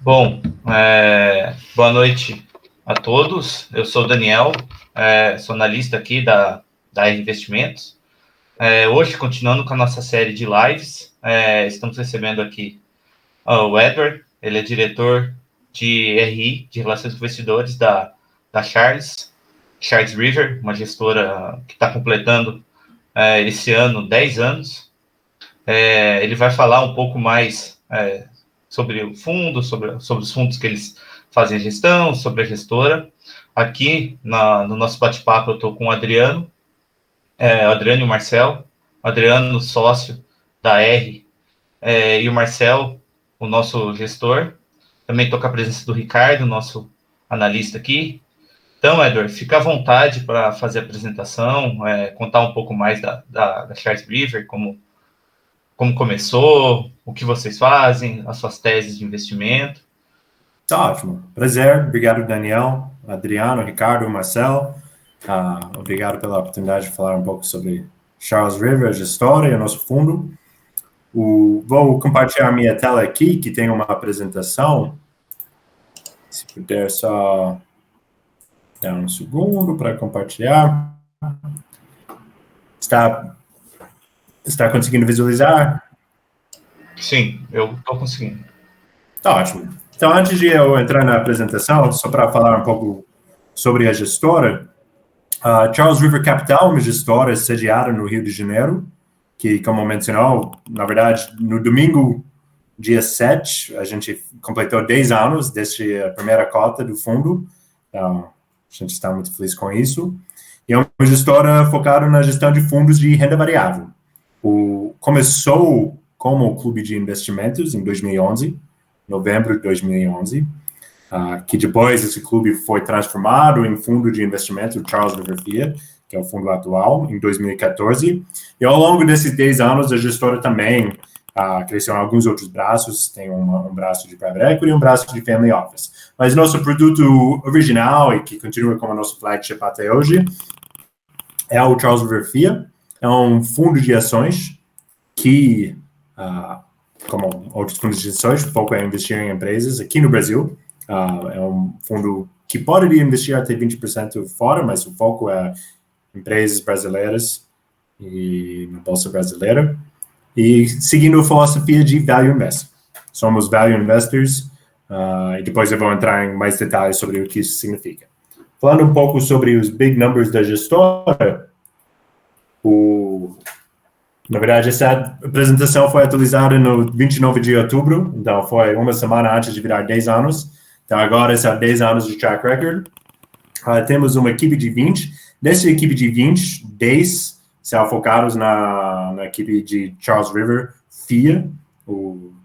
Bom, boa noite a todos. Eu sou o Daniel, sou analista aqui da R Investimentos. Hoje, continuando com a nossa série de lives, estamos recebendo aqui o Edward. Ele é diretor de RI, de Relações com Investidores, da Charles River, uma gestora que está completando esse ano 10 anos. Ele vai falar um pouco mais sobre o fundo, sobre os fundos que eles fazem a gestão, sobre a gestora. Aqui, no nosso bate-papo, eu estou com o Adriano, o Adriano e o Marcel. O Adriano, sócio da R, e o Marcel, o nosso gestor. Também estou com a presença do Ricardo, nosso analista aqui. Então, Edward, fica à vontade para fazer a apresentação, contar um pouco mais da Charles River, como começou, o que vocês fazem, as suas teses de investimento. Tá ótimo. Prazer. Obrigado, Daniel, Adriano, Ricardo, Marcel. Obrigado pela oportunidade de falar um pouco sobre Charles River, a gestora e o nosso fundo. Vou compartilhar minha tela aqui, que tem uma apresentação. Se puder só dar um segundo para compartilhar. Está conseguindo visualizar? Sim, eu estou conseguindo. Tá ótimo. Então, antes de eu entrar na apresentação, só para falar um pouco sobre a gestora, Charles River Capital é uma gestora sediada no Rio de Janeiro, que, como mencionou, na verdade, no domingo, dia 7, a gente completou 10 anos desde a primeira cota do fundo. Então, a gente está muito feliz com isso. E é uma gestora focada na gestão de fundos de renda variável. Começou como clube de investimentos em 2011, novembro de 2011, que depois esse clube foi transformado em fundo de investimento Charles River FIA, que é o fundo atual, em 2014. E ao longo desses 10 anos, a gestora também cresceu em alguns outros braços, tem um braço de private equity e um braço de family office. Mas nosso produto original, e que continua como nosso flagship até hoje, é o Charles River FIA. É um fundo de ações que, como outros fundos de ações, o foco é investir em empresas aqui no Brasil. É um fundo que pode investir até 20% fora, mas o foco é empresas brasileiras e na Bolsa Brasileira. E seguindo a filosofia de Value Invest. Somos Value Investors, e depois eu vou entrar em mais detalhes sobre o que isso significa. Falando um pouco sobre os big numbers da gestora, na verdade, essa apresentação foi atualizada no 29 de outubro, então foi uma semana antes de virar 10 anos. Então, agora são 10 anos de track record. Temos uma equipe de 20. Dessa equipe de 20, 10 são focados na equipe de Charles River FIA,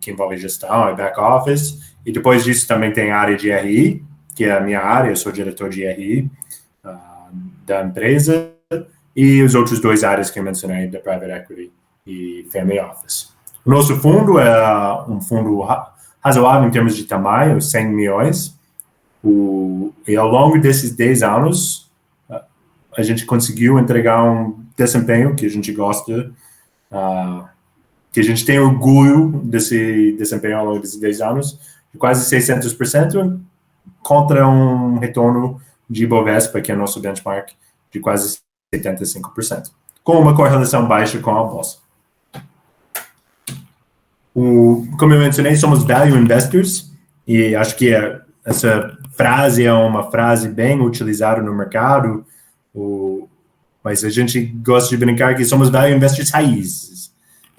que envolve gestão e back office. E depois disso também tem a área de RI, que é a minha área, eu sou diretor de RI da empresa. E os outros dois áreas que eu mencionei, da Private Equity e Family Office. O nosso fundo é um fundo razoável em termos de tamanho, 100 milhões. E ao longo desses 10 anos, a gente conseguiu entregar um desempenho que a gente gosta, que a gente tem orgulho desse desempenho ao longo desses 10 anos, de quase 600%, contra um retorno de Ibovespa, que é nosso benchmark, de quase 75%, com uma correlação baixa com a bolsa. Como eu mencionei, somos value investors, e acho que essa frase é uma frase bem utilizada no mercado, mas a gente gosta de brincar que somos value investors raízes,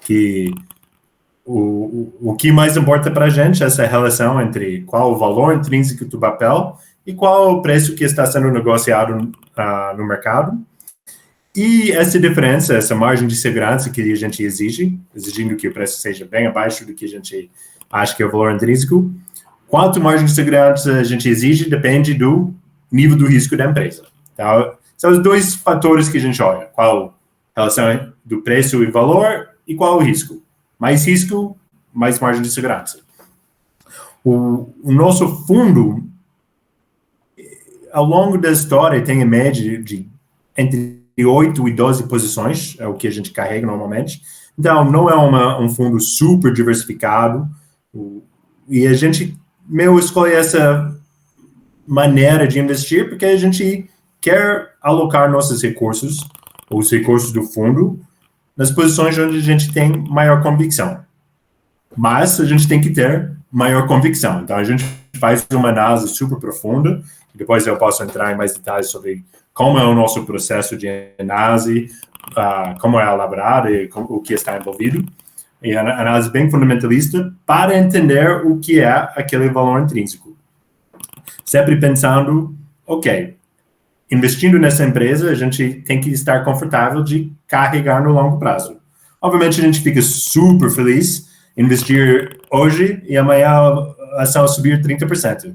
que o que mais importa para a gente é essa relação entre qual o valor intrínseco do papel e qual o preço que está sendo negociado no mercado. E essa diferença, essa margem de segurança que a gente exigindo que o preço seja bem abaixo do que a gente acha que é o valor intrínseco, quanto margem de segurança a gente exige depende do nível do risco da empresa. Então, são os dois fatores que a gente olha, qual a relação do preço e valor e qual o risco. Mais risco, mais margem de segurança. O nosso fundo, ao longo da história, tem em média de entre 8 e 12 posições, é o que a gente carrega normalmente. Então, não é um fundo super diversificado. E a gente meu escolhe essa maneira de investir porque a gente quer alocar nossos recursos, os recursos do fundo, nas posições onde a gente tem maior convicção. Mas a gente tem que ter maior convicção. Então, a gente faz uma análise super profunda, depois eu posso entrar em mais detalhes sobre como é o nosso processo de análise, como é elaborado e o que está envolvido. E a análise bem fundamentalista para entender o que é aquele valor intrínseco. Sempre pensando, ok, investindo nessa empresa, a gente tem que estar confortável de carregar no longo prazo. Obviamente, a gente fica super feliz em investir hoje e amanhã a ação subir 30%.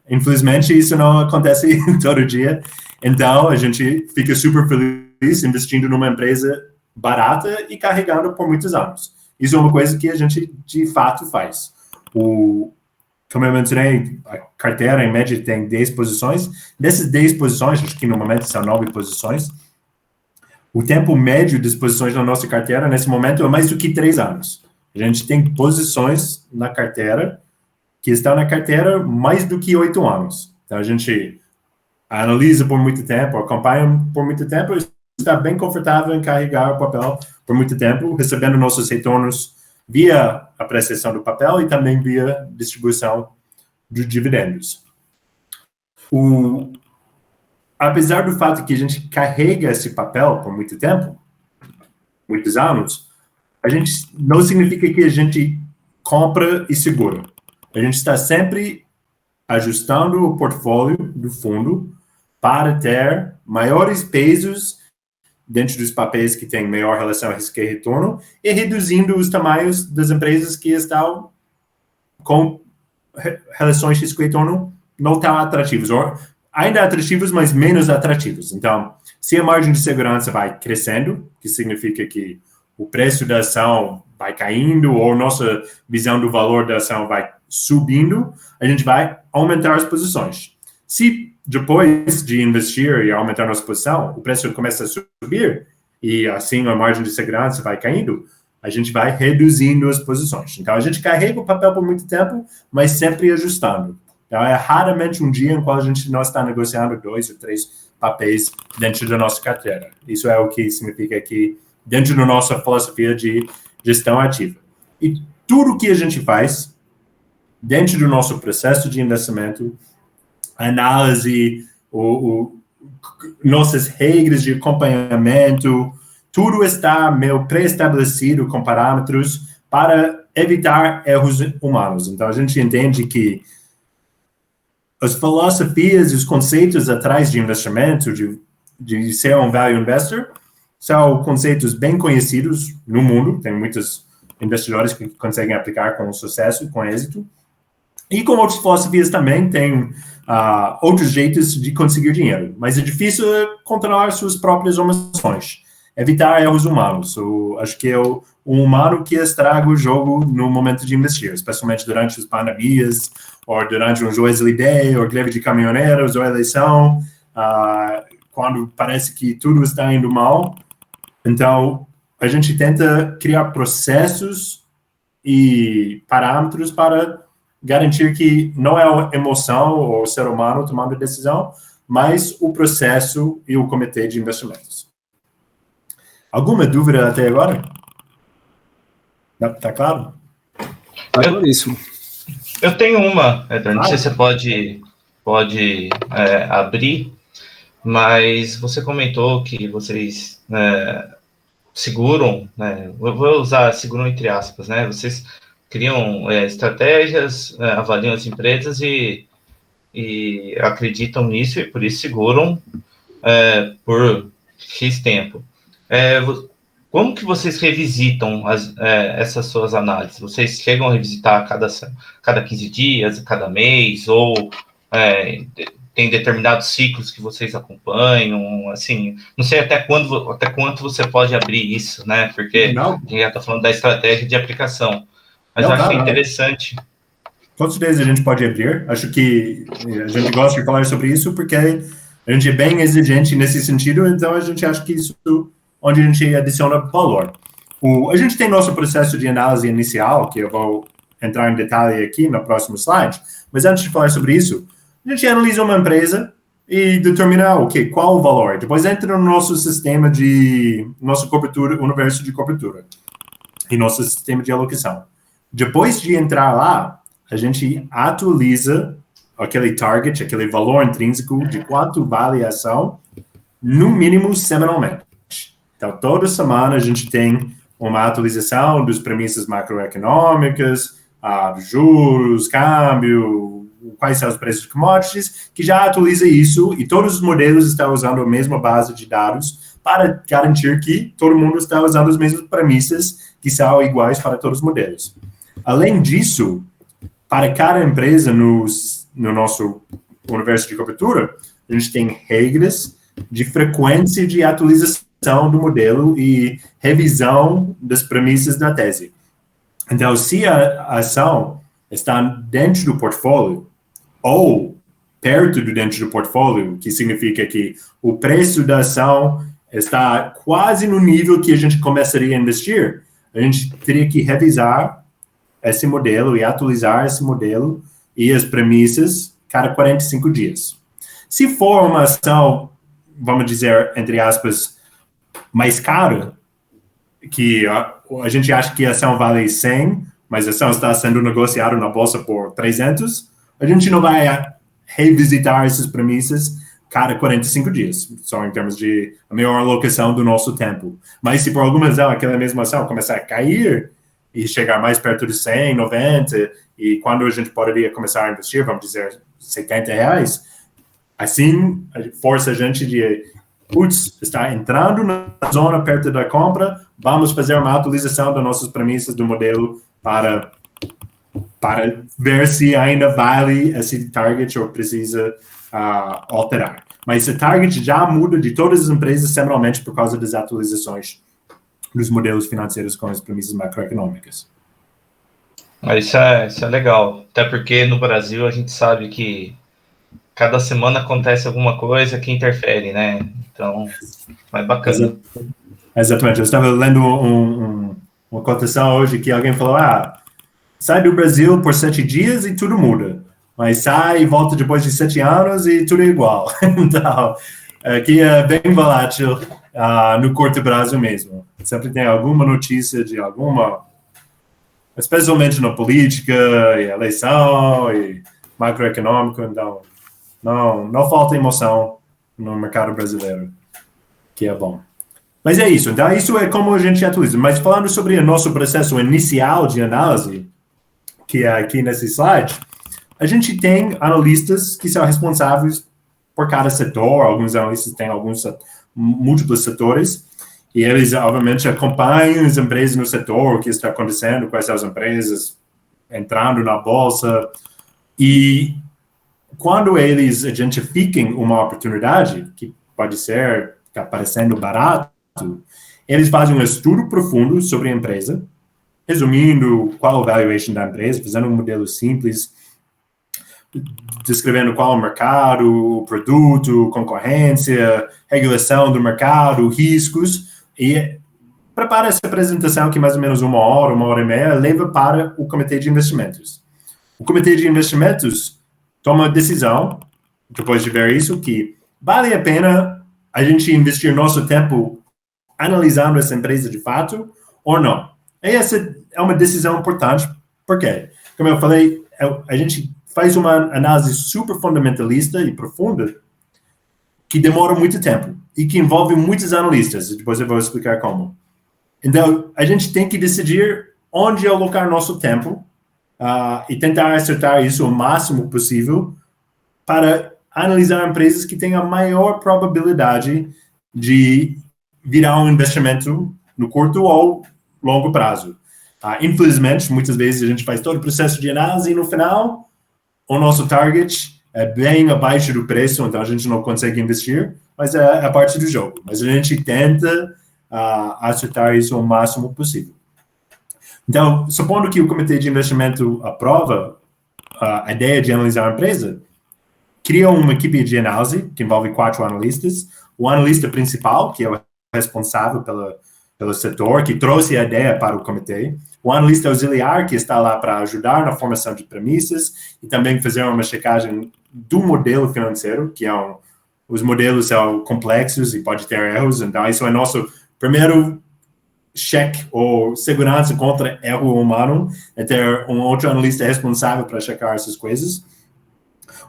Infelizmente, isso não acontece todo dia. Então, a gente fica super feliz investindo numa empresa barata e carregando por muitos anos. Isso é uma coisa que a gente, de fato, faz. Como eu mencionei, a carteira, em média, tem 10 posições. Dessas 10 posições, acho que no momento são 9 posições, o tempo médio das posições na nossa carteira, nesse momento, é mais do que 3 anos. A gente tem posições na carteira que estão na carteira mais do que 8 anos. Então, a gente analisa por muito tempo, acompanha por muito tempo, está bem confortável em carregar o papel por muito tempo, recebendo nossos retornos via apreciação do papel e também via distribuição de dividendos. Apesar do fato que a gente carrega esse papel por muito tempo, muitos anos, a gente não significa que a gente compra e segura. A gente está sempre ajustando o portfólio do fundo para ter maiores pesos dentro dos papéis que têm maior relação a risco e retorno e reduzindo os tamanhos das empresas que estão com relações de risco e retorno não tão atrativos, ou ainda atrativos, mas menos atrativos. Então, se a margem de segurança vai crescendo, que significa que o preço da ação vai caindo ou nossa visão do valor da ação vai subindo, a gente vai aumentar as posições. Se depois de investir e aumentar nossa posição, o preço começa a subir e assim a margem de segurança vai caindo, a gente vai reduzindo as posições. Então, a gente carrega o papel por muito tempo, mas sempre ajustando. Então, é raramente um dia em qual a gente não está negociando 2 ou 3 papéis dentro da nossa carteira. Isso é o que significa que dentro da nossa filosofia de gestão ativa. E tudo que a gente faz dentro do nosso processo de investimento, análise, nossas regras de acompanhamento, tudo está meio pré-estabelecido com parâmetros para evitar erros humanos. Então, a gente entende que as filosofias e os conceitos atrás de investimento, de ser um value investor, são conceitos bem conhecidos no mundo. Tem muitos investidores que conseguem aplicar com sucesso, com êxito. E com outras filosofias também tem outros jeitos de conseguir dinheiro. Mas é difícil controlar suas próprias emoções, evitar erros humanos. Acho que é o humano que estraga o jogo no momento de investir, especialmente durante as pandemias, ou durante um Joesley Day, ou greve de caminhoneiros, ou eleição, quando parece que tudo está indo mal. Então, a gente tenta criar processos e parâmetros para garantir que não é a emoção ou o ser humano tomando a decisão, mas o processo e o comitê de investimentos. Alguma dúvida até agora? Tá claro? Tá claríssimo. Eu tenho uma, Edgar, não sei se você pode abrir, mas você comentou que vocês seguram, né, eu vou usar seguram entre aspas, né, vocês criam estratégias, avaliam as empresas e acreditam nisso e por isso seguram por X tempo. Como que vocês revisitam essas suas análises? Vocês chegam a revisitar cada 15 dias, cada mês, ou tem determinados ciclos que vocês acompanham? Assim, não sei até quanto você pode abrir isso, né? Porque a gente já está falando da estratégia de aplicação. Mas eu acho interessante. Com certeza a gente pode abrir. Acho que a gente gosta de falar sobre isso porque a gente é bem exigente nesse sentido, então a gente acha que isso onde a gente adiciona valor. A gente tem nosso processo de análise inicial, que eu vou entrar em detalhe aqui no próximo slide, mas antes de falar sobre isso, a gente analisa uma empresa e determina, qual o valor. Depois entra no nosso sistema nossa cobertura, universo de cobertura, e nosso sistema de alocação. Depois de entrar lá, a gente atualiza aquele target, aquele valor intrínseco de quanto vale a ação, no mínimo semanalmente. Então, toda semana a gente tem uma atualização dos premissas macroeconômicas, juros, câmbio, quais são os preços de commodities, que já atualiza isso e todos os modelos estão usando a mesma base de dados para garantir que todo mundo está usando as mesmas premissas que são iguais para todos os modelos. Além disso, para cada empresa no nosso universo de cobertura, a gente tem regras de frequência de atualização do modelo e revisão das premissas da tese. Então, se a ação está dentro do portfólio ou perto do dentro do portfólio, que significa que o preço da ação está quase no nível que a gente começaria a investir, a gente teria que revisar esse modelo e atualizar esse modelo e as premissas cada 45 dias. Se for uma ação, vamos dizer, entre aspas, mais cara, que a gente acha que a ação vale 100, mas a ação está sendo negociada na bolsa por 300, a gente não vai revisitar essas premissas cada 45 dias, só em termos de a melhor alocação do nosso tempo. Mas se por alguma razão aquela mesma ação começar a cair e chegar mais perto de 100, 90, e quando a gente poderia começar a investir, vamos dizer, R$70, assim, força a gente de, está entrando na zona perto da compra, vamos fazer uma atualização das nossas premissas do modelo para ver se ainda vale esse target ou precisa alterar. Mas esse target já muda de todas as empresas semanalmente por causa das atualizações dos modelos financeiros com as premissas macroeconômicas. Isso é legal, até porque no Brasil a gente sabe que cada semana acontece alguma coisa que interfere, né? Então, é bacana. Exatamente. Eu estava lendo uma cotação hoje que alguém falou, sai do Brasil por 7 dias e tudo muda. Mas sai e volta depois de 7 anos e tudo é igual. Então, aqui é bem volátil no curto prazo mesmo. Sempre tem alguma notícia de alguma, especialmente na política e eleição e macroeconômico, então não falta emoção no mercado brasileiro, que é bom. Mas é isso, então isso é como a gente atualiza. Mas falando sobre o nosso processo inicial de análise, que é aqui nesse slide, a gente tem analistas que são responsáveis por cada setor, alguns analistas têm múltiplos setores, e eles, obviamente, acompanham as empresas no setor, o que está acontecendo, quais são as empresas entrando na bolsa, e quando eles identificam uma oportunidade, que pode ser está parecendo barato, eles fazem um estudo profundo sobre a empresa, resumindo qual a valuation da empresa, fazendo um modelo simples, descrevendo qual é o mercado, o produto, concorrência, regulação do mercado, riscos, e prepara essa apresentação que mais ou menos 1 hora, 1h30, leva para o comitê de investimentos. O comitê de investimentos toma a decisão, depois de ver isso, que vale a pena a gente investir nosso tempo analisando essa empresa de fato ou não. E essa é uma decisão importante, porque, como eu falei, a gente faz uma análise super fundamentalista e profunda que demora muito tempo e que envolve muitos analistas, depois eu vou explicar como. Então, a gente tem que decidir onde alocar nosso tempo e tentar acertar isso o máximo possível para analisar empresas que têm a maior probabilidade de virar um investimento no curto ou longo prazo. Infelizmente, muitas vezes a gente faz todo o processo de análise e no final o nosso target é bem abaixo do preço, então a gente não consegue investir, mas é parte do jogo. Mas a gente tenta acertar isso o máximo possível. Então, supondo que o comitê de investimento aprova a ideia de analisar a empresa, cria uma equipe de análise, que envolve 4 analistas, o analista principal, que é o responsável pelo setor, que trouxe a ideia para o comitê, o analista auxiliar, que está lá para ajudar na formação de premissas e também fazer uma checagem do modelo financeiro, que os modelos são complexos e pode ter erros, então isso é nosso primeiro check ou segurança contra erro humano, é ter um outro analista responsável para checar essas coisas.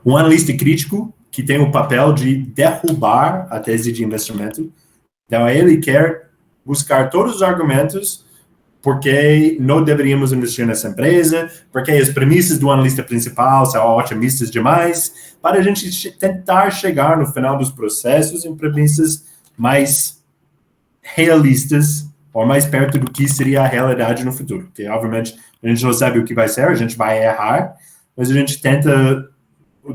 Um analista crítico, que tem o papel de derrubar a tese de investimento. Então, ele quer buscar todos os argumentos porque não deveríamos investir nessa empresa, porque as premissas do analista principal são otimistas demais, para a gente tentar chegar no final dos processos em premissas mais realistas ou mais perto do que seria a realidade no futuro. Porque, obviamente, a gente não sabe o que vai ser, a gente vai errar, mas a gente tenta,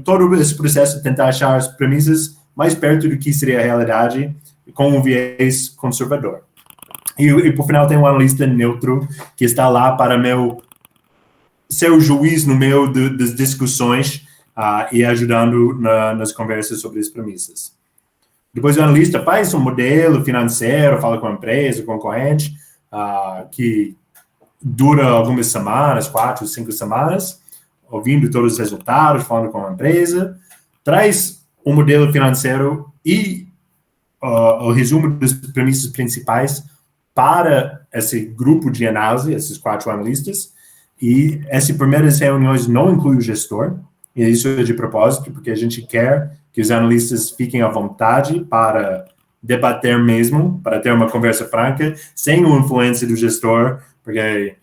todo esse processo, tentar achar as premissas mais perto do que seria a realidade com um viés conservador. E por final, tem um analista neutro que está lá para ser o juiz no meio das discussões e ajudando nas conversas sobre as premissas. Depois o analista faz um modelo financeiro, fala com a empresa, concorrente, que dura algumas semanas, 4, 5 semanas, ouvindo todos os resultados, falando com a empresa, traz um modelo financeiro e o resumo das premissas principais para esse grupo de análise, esses 4 analistas, e essas primeiras reuniões não incluem o gestor, e isso é de propósito, porque a gente quer que os analistas fiquem à vontade para debater mesmo, para ter uma conversa franca, sem a influência do gestor, porque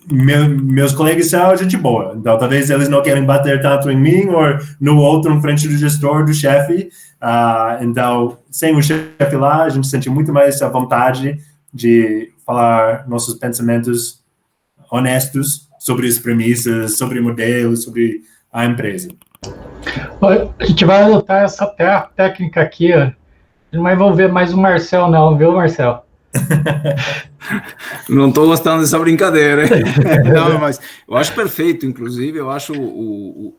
meus colegas são gente boa, então talvez eles não querem bater tanto em mim ou no outro em frente do gestor, do chefe, então sem o chefe lá, a gente sente muito mais a vontade de falar nossos pensamentos honestos sobre as premissas, sobre modelos, sobre a empresa. A gente vai adotar essa técnica aqui, ó. Não vai envolver mais o Marcel não, viu, Marcel? Não estou gostando dessa brincadeira, hein? Não, mas eu acho perfeito, inclusive, eu acho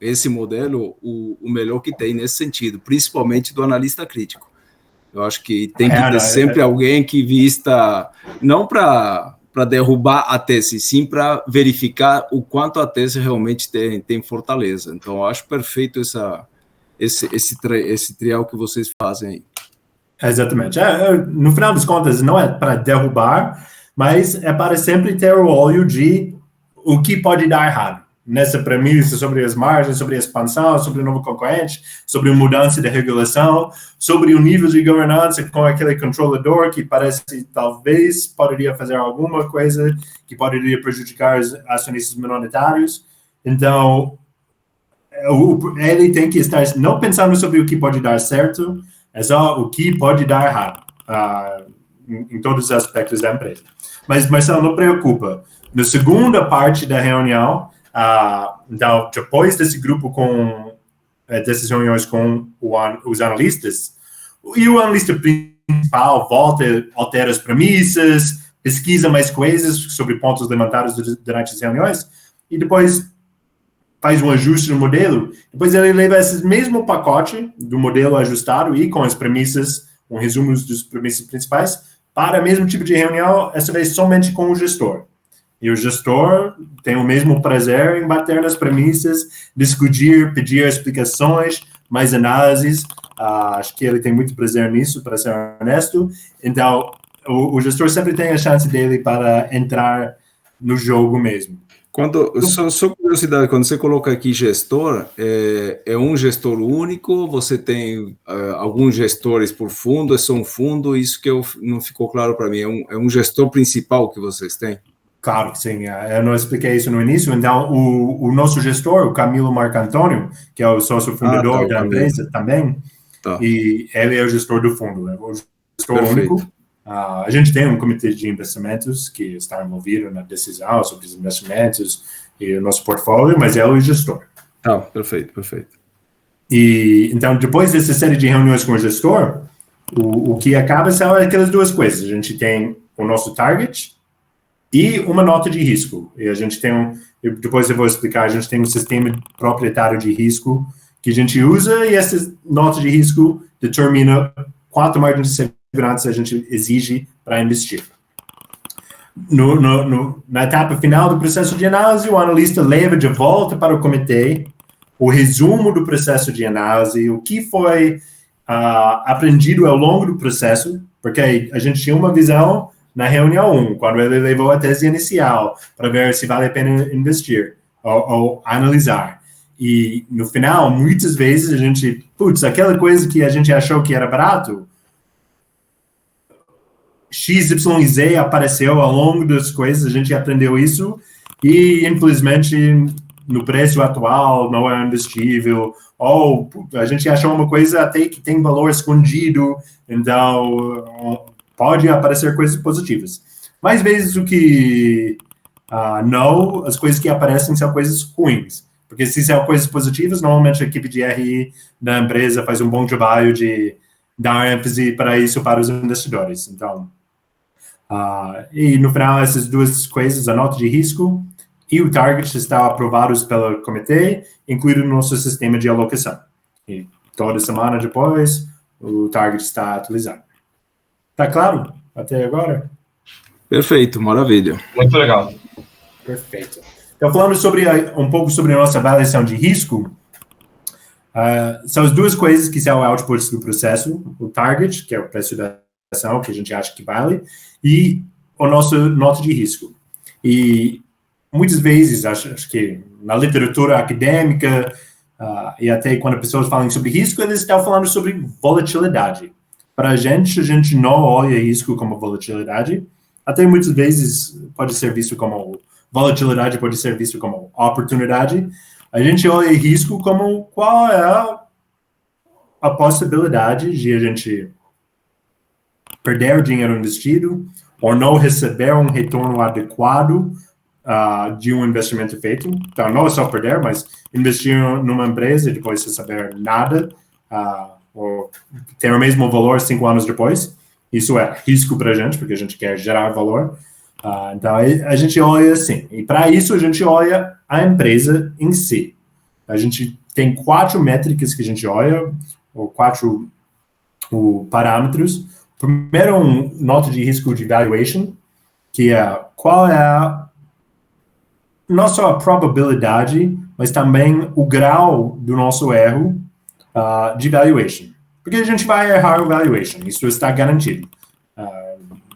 esse modelo o melhor que tem nesse sentido, principalmente do analista crítico. Eu acho que tem que ter sempre alguém que vista, não para derrubar a tese, sim para verificar o quanto a tese realmente tem fortaleza. Então, eu acho perfeito esse trial que vocês fazem aí. Exatamente. No final das contas, não é para derrubar, mas é para sempre ter o olho de o que pode dar errado nessa premissa sobre as margens, sobre a expansão, sobre o novo concorrente, sobre a mudança da regulação, sobre o nível de governança com aquele controlador que parece talvez poderia fazer alguma coisa que poderia prejudicar os acionistas minoritários. Então, ele tem que estar não pensando sobre o que pode dar certo, é só o que pode dar errado em todos os aspectos da empresa. Mas, Marcelo, não preocupa. Na segunda parte da reunião, então, depois desse grupo dessas reuniões com os analistas, e o analista principal volta, altera as premissas, pesquisa mais coisas sobre pontos levantados durante as reuniões, e depois faz um ajuste no modelo, depois ele leva esse mesmo pacote do modelo ajustado e com as premissas, um resumo das premissas principais, para o mesmo tipo de reunião, essa vez somente com o gestor. E o gestor tem o mesmo prazer em bater nas premissas, discutir, pedir explicações, mais análises. Acho que ele tem muito prazer nisso, para ser honesto. Então, o gestor sempre tem a chance dele para entrar no jogo mesmo. Só curiosidade, quando você coloca aqui gestor, é um gestor único? Você tem alguns gestores por fundo? É só um fundo? Isso que não ficou claro para mim. É um gestor principal que vocês têm? Claro que sim. Eu não expliquei isso no início. Então, o nosso gestor, o Camilo Marcantônio, que é o sócio fundador da empresa também, e ele é o gestor do fundo, né? O gestor único. A gente tem um comitê de investimentos que está envolvido na decisão sobre os investimentos e o nosso portfólio, mas ele é o gestor. Perfeito. E, então, depois dessa série de reuniões com o gestor, o que acaba são aquelas duas coisas. A gente tem o nosso target e uma nota de risco. E a gente tem depois eu vou explicar, a gente tem um sistema proprietário de risco que a gente usa e essa nota de risco determina quanto margem de segurança a gente exige para investir. Na etapa final do processo de análise, o analista leva de volta para o comitê o resumo do processo de análise, o que foi aprendido ao longo do processo, porque a gente tinha uma visão na reunião 1, quando ele levou a tese inicial, para ver se vale a pena investir ou analisar. E no final, muitas vezes a gente, aquela coisa que a gente achou que era barato, XYZ apareceu ao longo das coisas, a gente aprendeu isso, e infelizmente no preço atual não é investível, ou a gente achou uma coisa até que tem valor escondido, então pode aparecer coisas positivas. Mais vezes do que não, as coisas que aparecem são coisas ruins, porque se são coisas positivas, normalmente a equipe de RI da empresa faz um bom trabalho de dar ênfase para isso para os investidores. Então, e no final, essas duas coisas, a nota de risco e o target estão aprovados pelo comitê, incluído no nosso sistema de alocação. E toda semana depois, o target está atualizado. Tá claro? Até agora? Perfeito, maravilha. Muito legal. Perfeito. Então, falando um pouco sobre a nossa avaliação de risco, são as duas coisas que são outputs do processo, o target, que é o preço da ação, que a gente acha que vale, e a nossa nota de risco. E muitas vezes, acho que na literatura acadêmica, e até quando pessoas falam sobre risco, eles estão falando sobre volatilidade. Para a gente não olha risco como volatilidade, até muitas vezes pode ser visto como volatilidade, pode ser visto como oportunidade. A gente olha risco como qual é a possibilidade de a gente perder o dinheiro investido ou não receber um retorno adequado de um investimento feito. Então, não é só perder, mas investir numa empresa e depois receber nada, ou ter o mesmo valor 5 anos depois. Isso é risco para a gente, porque a gente quer gerar valor. Então, a gente olha assim. E para isso, a gente olha a empresa em si. A gente tem 4 métricas que a gente olha, ou 4 parâmetros. Primeiro, nota de risco de valuation, que é qual é não só a probabilidade, mas também o grau do nosso erro de valuation. Porque a gente vai errar o valuation, isso está garantido.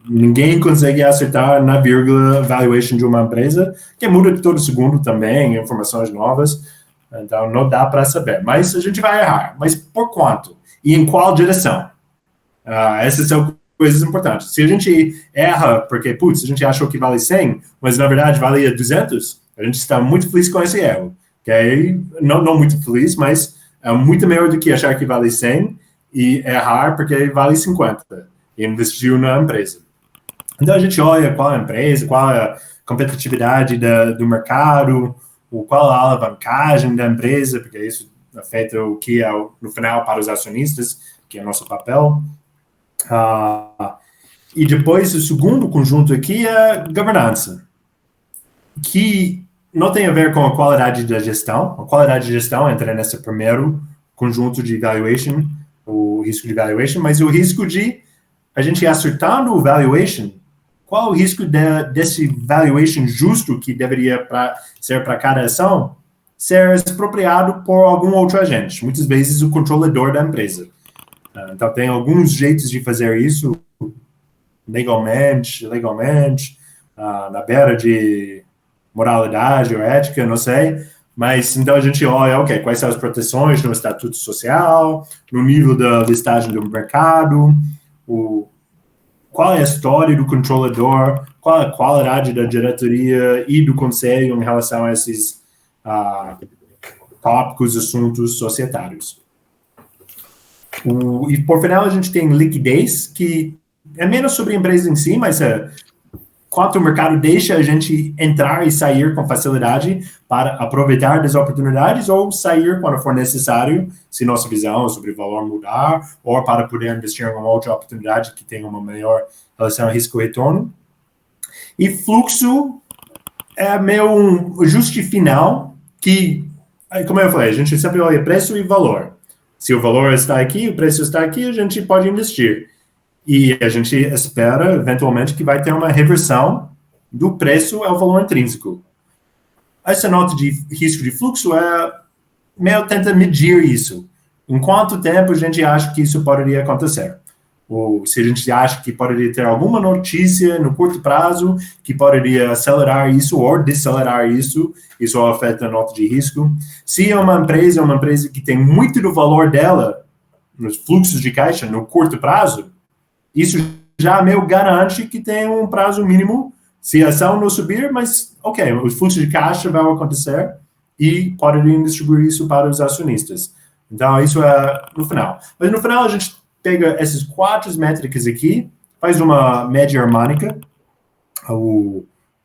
Ninguém consegue acertar na vírgula valuation de uma empresa, que muda de todo segundo também, informações novas, então não dá para saber. Mas a gente vai errar. Mas por quanto? E em qual direção? Essas são coisas importantes. Se a gente erra porque, a gente achou que vale 100, mas na verdade valia 200, a gente está muito feliz com esse erro. Okay? Não muito feliz, mas é muito melhor do que achar que vale 100 e errar porque vale 50 e investiu na empresa. Então a gente olha qual é a empresa, qual é a competitividade do mercado, qual a alavancagem da empresa, porque isso afeta o que é, no final, para os acionistas, que é o nosso papel. E depois, o segundo conjunto aqui é governança, que não tem a ver com a qualidade da gestão. A qualidade de gestão entra nesse primeiro conjunto de valuation, o risco de valuation, mas o risco de a gente acertando o valuation, qual o risco desse valuation justo que deveria ser para cada ação ser expropriado por algum outro agente, muitas vezes o controlador da empresa. Então, tem alguns jeitos de fazer isso legalmente, na beira de moralidade ou ética, não sei, mas então a gente olha, quais são as proteções no estatuto social, no nível da listagem do mercado, qual é a história do controlador, qual é a qualidade da diretoria e do conselho em relação a esses tópicos, assuntos societários. E por final a gente tem liquidez, que é menos sobre a empresa em si, mas quanto o mercado deixa a gente entrar e sair com facilidade para aproveitar das oportunidades ou sair quando for necessário, se nossa visão sobre o valor mudar, ou para poder investir em uma outra oportunidade que tenha uma melhor relação risco-retorno. E fluxo é meio um ajuste final que, como eu falei, a gente sempre olha preço e valor. Se o valor está aqui, o preço está aqui, a gente pode investir. E a gente espera, eventualmente, que vai ter uma reversão do preço é o valor intrínseco. Essa nota de risco de fluxo meio tenta medir isso. Em quanto tempo a gente acha que isso poderia acontecer? Ou se a gente acha que poderia ter alguma notícia no curto prazo que poderia acelerar isso ou decelerar isso afeta a nota de risco. Se é uma empresa que tem muito do valor dela nos fluxos de caixa no curto prazo, isso já meio garante que tem um prazo mínimo. Se a ação não subir, mas ok, os fluxos de caixa vão acontecer e poderiam distribuir isso para os acionistas. Então, isso é no final. Mas no final, a gente pega essas 4 métricas aqui, faz uma média harmônica,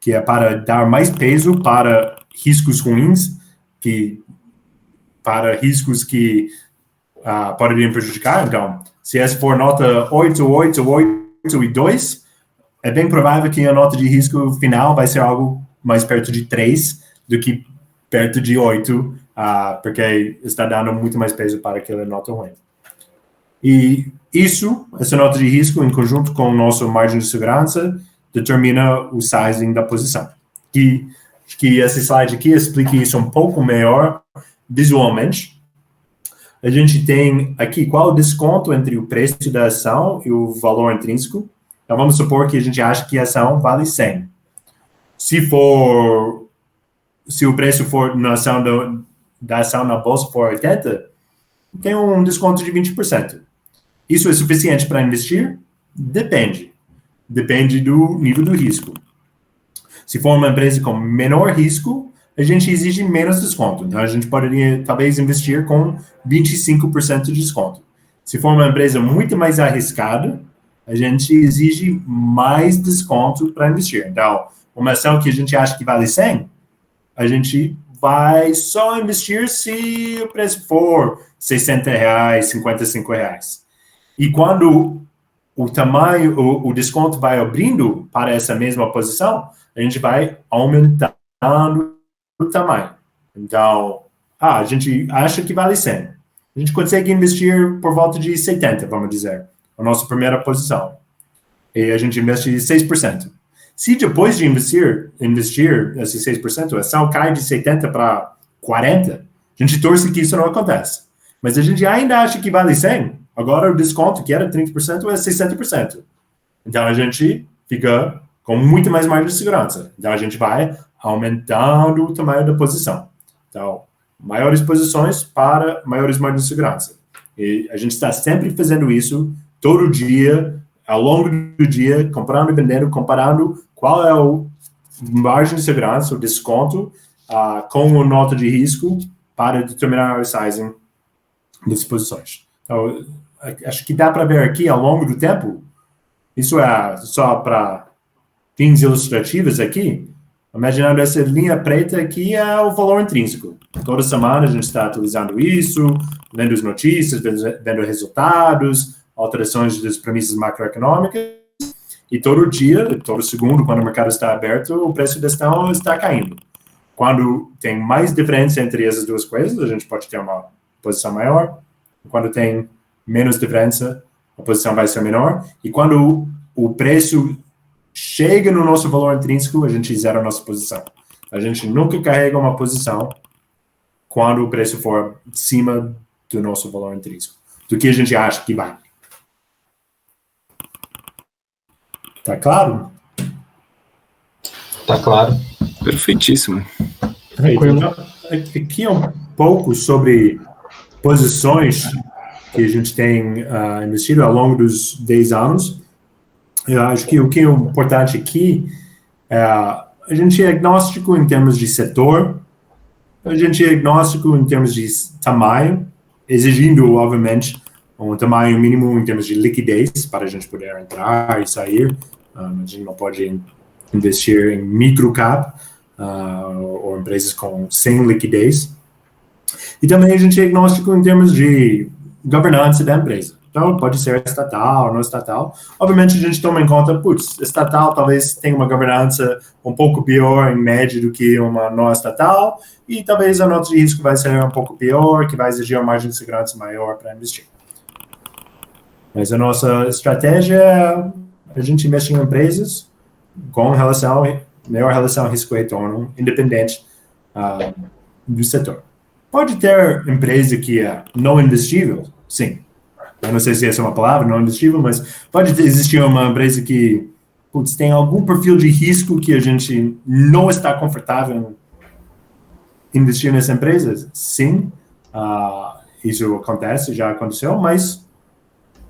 que é para dar mais peso para riscos ruins, para riscos que poderiam prejudicar. Então, se essa for nota 8, 8, 8 e 2, é bem provável que a nota de risco final vai ser algo mais perto de 3 do que perto de 8, porque está dando muito mais peso para aquela nota ruim. E essa nota de risco, em conjunto com o nosso margem de segurança, determina o sizing da posição. E acho que esse slide aqui explica isso um pouco melhor visualmente. A gente tem aqui qual o desconto entre o preço da ação e o valor intrínseco. Então, vamos supor que a gente acha que a ação vale 100. Se o preço for da ação na bolsa for 80, tem um desconto de 20%. Isso é suficiente para investir? Depende. Depende do nível do risco. Se for uma empresa com menor risco, a gente exige menos desconto. Então, a gente poderia, talvez, investir com 25% de desconto. Se for uma empresa muito mais arriscada, a gente exige mais desconto para investir. Então, uma ação que a gente acha que vale 100, a gente vai só investir se o preço for R$60, R$55. E quando o desconto vai abrindo para essa mesma posição, a gente vai aumentando o tamanho. Então, a gente acha que vale 100. A gente consegue investir por volta de 70, vamos dizer, a nossa primeira posição. E a gente investe 6%. Se depois de investir esses 6%, a ação cai de 70 para 40, a gente torce que isso não acontece. Mas a gente ainda acha que vale 100, agora o desconto, que era 30%, é 60%. Então, a gente fica com muito mais margem de segurança. Então, a gente vai aumentando o tamanho da posição. Então, maiores posições para maiores margens de segurança. E a gente está sempre fazendo isso, todo dia, ao longo do dia, comprando e vendendo, comparando qual é o margem de segurança, o desconto, com a nota de risco para determinar o sizing das posições. Então, acho que dá para ver aqui, ao longo do tempo, isso é só para fins ilustrativos aqui, imaginando essa linha preta aqui é o valor intrínseco. Toda semana a gente está atualizando isso, vendo as notícias, vendo resultados, alterações das premissas macroeconômicas, e todo dia, todo segundo, quando o mercado está aberto, o preço da ação está caindo. Quando tem mais diferença entre essas duas coisas, a gente pode ter uma posição maior. Quando tem menos diferença, a posição vai ser menor. E quando o preço chega no nosso valor intrínseco, a gente zera a nossa posição. A gente nunca carrega uma posição quando o preço for acima do nosso valor intrínseco, do que a gente acha que vai. Tá claro? Tá claro. Perfeitíssimo. Então, aqui é um pouco sobre posições que a gente tem investido ao longo dos 10 anos. Eu acho que o que é importante aqui é a gente é agnóstico em termos de setor, a gente é agnóstico em termos de tamanho, exigindo, obviamente, um tamanho mínimo em termos de liquidez para a gente poder entrar e sair. A gente não pode investir em microcap ou empresas sem liquidez. E também a gente é agnóstico em termos de governança da empresa. Então, pode ser estatal, não estatal. Obviamente, a gente toma em conta, estatal talvez tenha uma governança um pouco pior em média do que uma não estatal, e talvez a nota de risco vai ser um pouco pior, que vai exigir uma margem de segurança maior para investir. Mas a nossa estratégia é a gente investir em empresas com relação melhor relação risco-retorno, independente do setor. Pode ter empresa que é não investível, sim. Eu não sei se essa é uma palavra, não investível, mas pode existir uma empresa que tem algum perfil de risco que a gente não está confortável em investir nessa empresa? Sim, isso acontece, já aconteceu, mas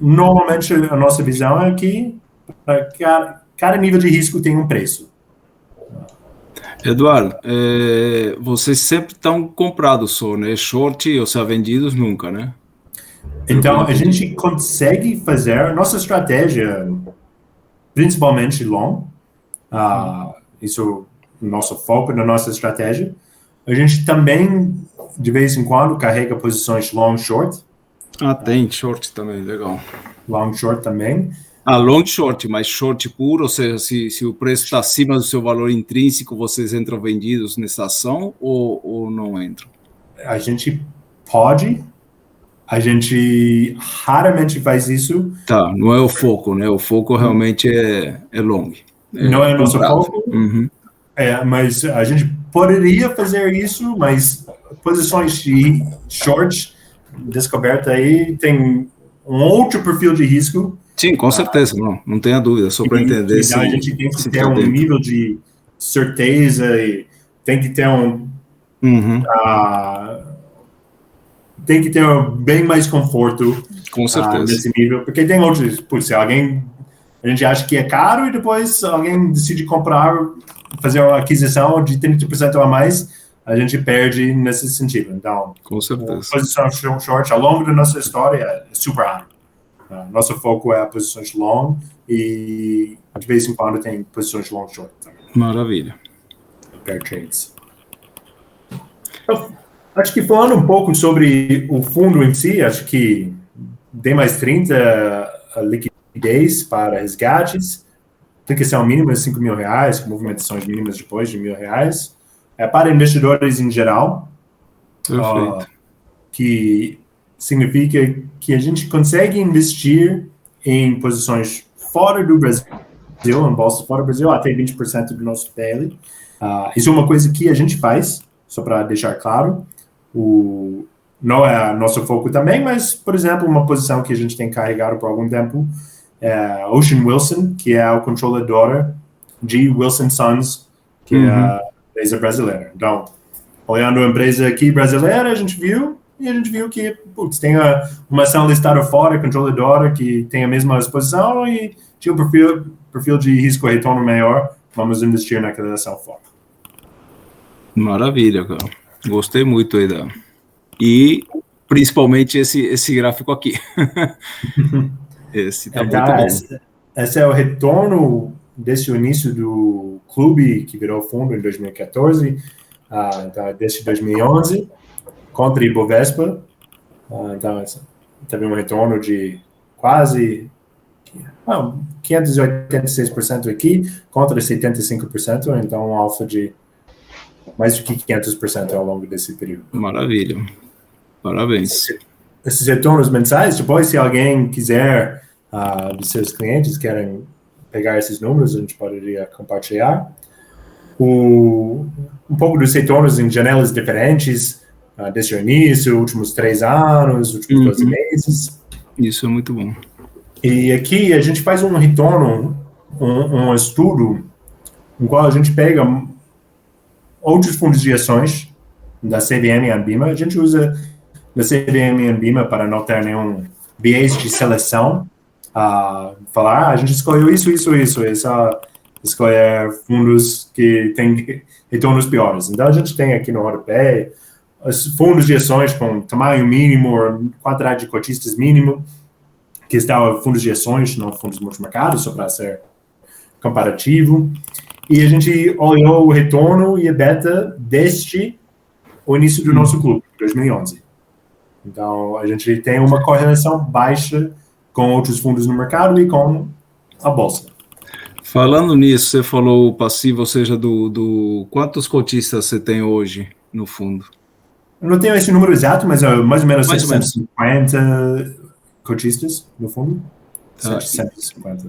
normalmente a nossa visão é que cada nível de risco tem um preço. Eduardo, vocês sempre estão comprados só, né? Short, ou seja, vendidos nunca, né? Então, a gente consegue fazer nossa estratégia, principalmente long, isso é o nosso foco na nossa estratégia. A gente também, de vez em quando, carrega posições long, short. Tem short também, legal. Long, short também. Long, short, mas short puro, ou seja, se o preço está acima do seu valor intrínseco, vocês entram vendidos nessa ação ou não entram? A gente pode... A gente raramente faz isso. Não é o foco, né? O foco realmente é long. Não é o nosso foco, mas a gente poderia fazer isso, mas posições de short descoberta aí tem um outro perfil de risco. Sim, com certeza, não tenha dúvida, só para entender. Então a gente tem que ter um nível de certeza e tem que ter tem que ter bem mais conforto. Com certeza. Nesse nível, porque tem outros, se alguém, a gente acha que é caro e depois alguém decide comprar, fazer uma aquisição de 30% a mais, a gente perde nesse sentido. Então, com certeza. A posição short ao longo da nossa história é super raro. Nosso foco é a posições long e de vez em quando tem posições long short também. Maravilha. Pair trades. Acho que falando um pouco sobre o fundo em si, acho que D+30 a liquidez para resgates, aplicação mínima de R$5 mil, com movimentações mínimas depois de R$1.000. Para investidores em geral, que significa que a gente consegue investir em posições fora do Brasil, em bolsa fora do Brasil, até 20% do nosso daily. Isso é uma coisa que a gente faz, só para deixar claro. Não é nosso foco também, mas, por exemplo, uma posição que a gente tem carregado por algum tempo é Ocean Wilson, que é a controladora de Wilson Sons, que é a empresa brasileira. Então, olhando a empresa aqui brasileira, a gente viu que tem uma ação listada fora, controladora, que tem a mesma exposição e tinha um perfil de risco-retorno maior. Vamos investir naquela ação fora. Maravilha, cara. Gostei muito aí e principalmente esse gráfico aqui. Esse tá muito bom. Esse é o retorno desde o início do clube, que virou fundo em 2014, desde 2011, contra Ibovespa. Então, teve um retorno de quase 586% aqui, contra 75%, então um alfa de mais do que 500% ao longo desse período. Maravilha. Parabéns. Esses retornos mensais, depois, se alguém quiser, dos seus clientes, querem pegar esses números, a gente poderia compartilhar. Um pouco dos retornos em janelas diferentes, desde o início, últimos 3 anos, últimos 12 meses. Isso é muito bom. E aqui a gente faz um retorno, um estudo, no qual a gente pega outros fundos de ações da CVM e Anbima. A gente usa da CVM e Anbima para não ter nenhum viés de seleção. Falar, a gente escolheu isso. É só escolher fundos que têm retornos piores. Então, a gente tem aqui no rodapé os fundos de ações com tamanho mínimo, ou quantidade de cotistas mínimo, que estão fundos de ações, não fundos multimercados, só para ser comparativo. E a gente olhou o retorno e a beta desde o início do nosso clube, 2011. Então, a gente tem uma correlação baixa com outros fundos no mercado e com a bolsa. Falando nisso, você falou o passivo, ou seja, quantos cotistas você tem hoje no fundo? Eu não tenho esse número exato, mas mais ou menos 750 cotistas no fundo. 750.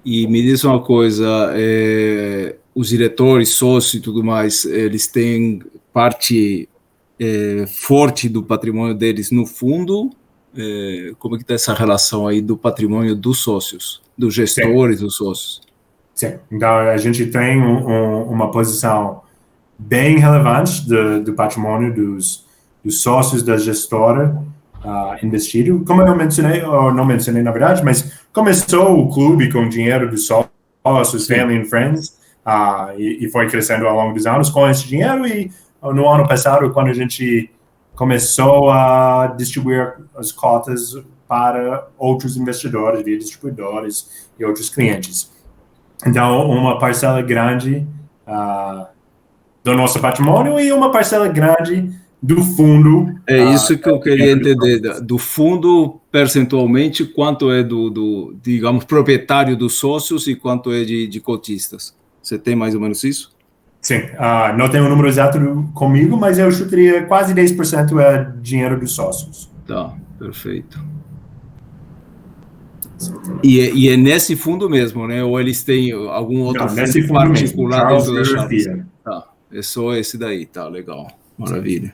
E me diz uma coisa, os diretores, sócios e tudo mais, eles têm parte forte do patrimônio deles no fundo. Como é que está essa relação aí do patrimônio dos sócios, dos gestores, dos sócios? Sim, então a gente tem uma posição bem relevante do patrimônio dos sócios da gestora investido. Como eu mencionei, ou não mencionei na verdade, mas começou o clube com dinheiro dos sócios, family and friends, e foi crescendo ao longo dos anos com esse dinheiro, e no ano passado, quando a gente começou a distribuir as cotas para outros investidores, via distribuidores e outros clientes. Então, uma parcela grande do nosso patrimônio e uma parcela grande do fundo. É isso que eu queria entender, do fundo, percentualmente, quanto é do digamos, proprietário dos sócios e quanto é de cotistas. Você tem mais ou menos isso? Sim, não tenho o número exato comigo, mas eu chutaria quase 10% é dinheiro dos sócios. Tá, perfeito. E é nesse fundo mesmo, né? Ou eles têm algum outro fundo particular mesmo, dentro da Charles Chaves? Tá, é só esse daí, tá, legal, maravilha.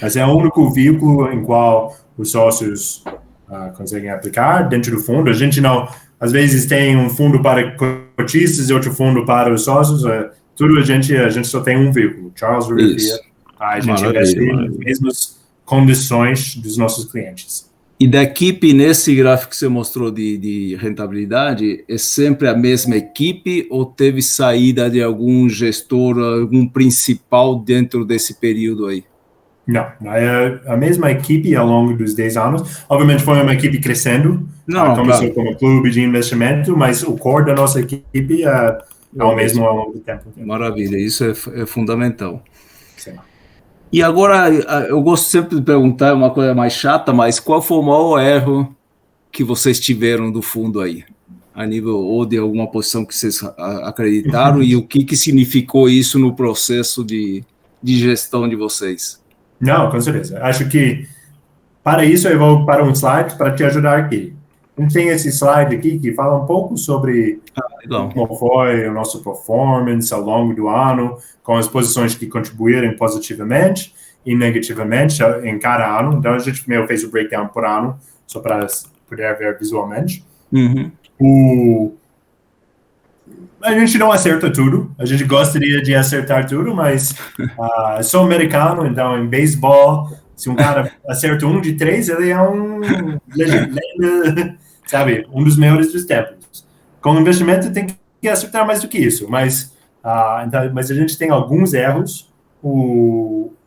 Mas é o único veículo em qual os sócios conseguem aplicar dentro do fundo. A gente não, às vezes tem um fundo para cotistas e outro fundo para os sócios. Tudo a gente só tem um veículo, Charles Riviere. A gente investe nas mesmas condições dos nossos clientes. E da equipe, nesse gráfico que você mostrou de rentabilidade, é sempre a mesma equipe ou teve saída de algum gestor, algum principal dentro desse período aí? Não, é a mesma equipe ao longo dos 10 anos. Obviamente foi uma equipe crescendo, começou como clube de investimento, mas o core da nossa equipe é o mesmo ao longo do tempo. Maravilha, isso é fundamental. Sim. E agora, eu gosto sempre de perguntar, uma coisa mais chata, mas qual foi o maior erro que vocês tiveram do fundo aí? A nível ou de alguma posição que vocês acreditaram e o que significou isso no processo de gestão de vocês? Não, com certeza. Acho que para isso eu vou para um slide para te ajudar aqui. A gente tem esse slide aqui que fala um pouco sobre como foi o nosso performance ao longo do ano, com as posições que contribuíram positivamente e negativamente em cada ano. Então, a gente fez o breakdown por ano, só para poder ver visualmente. Uhum. A gente não acerta tudo. A gente gostaria de acertar tudo, mas sou americano, então em beisebol, se um cara acerta 1 de 3, ele é um legenda, sabe, um dos melhores dos tempos. Com investimento tem que acertar mais do que isso, mas a gente tem alguns erros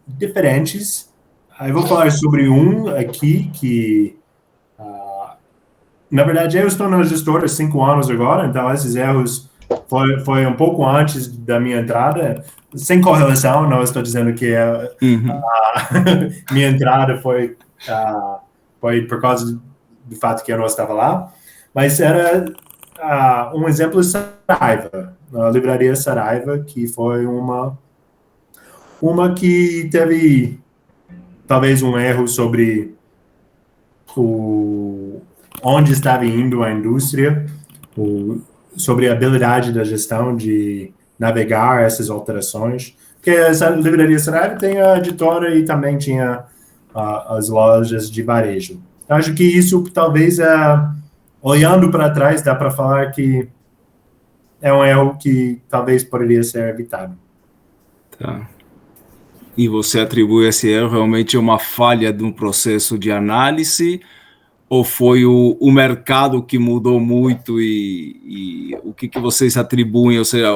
diferentes. Eu vou falar sobre um aqui que, na verdade, eu estou na gestora há 5 anos agora, então esses erros foi um pouco antes da minha entrada, sem correlação, não estou dizendo que minha entrada foi por causa do fato que eu não estava lá, mas era um exemplo de Saraiva, a livraria Saraiva, que foi uma que teve talvez um erro sobre onde estava indo a indústria, sobre a habilidade da gestão de navegar essas alterações, porque essa livraria Saraiva tem a editora e também tinha as lojas de varejo. Eu acho que isso talvez, olhando para trás, dá para falar que é um erro que talvez poderia ser evitado. Tá. E você atribui esse erro realmente a uma falha de um processo de análise, ou foi o mercado que mudou muito e o que vocês atribuem? Ou seja,